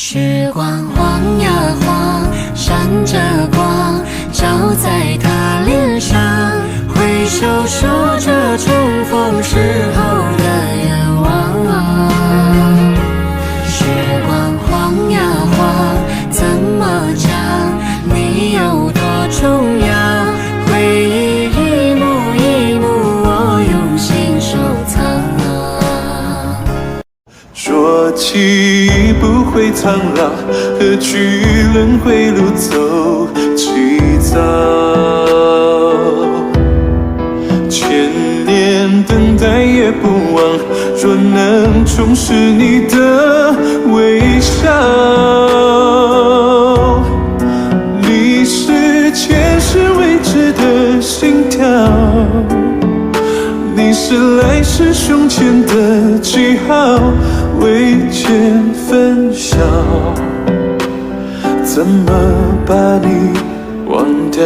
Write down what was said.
时光晃呀晃，闪着光，照在他脸上。挥手说着重逢时候的愿望。时光晃呀晃，怎么讲？你有多重要？回忆一幕一幕，我用心收藏啊。说记忆不会苍老，何惧轮回路走起早。千年等待也不忘，若能重拾你的微笑。你是前世未知的心跳，你是来世胸前的记号，未见分晓，怎么把你忘掉？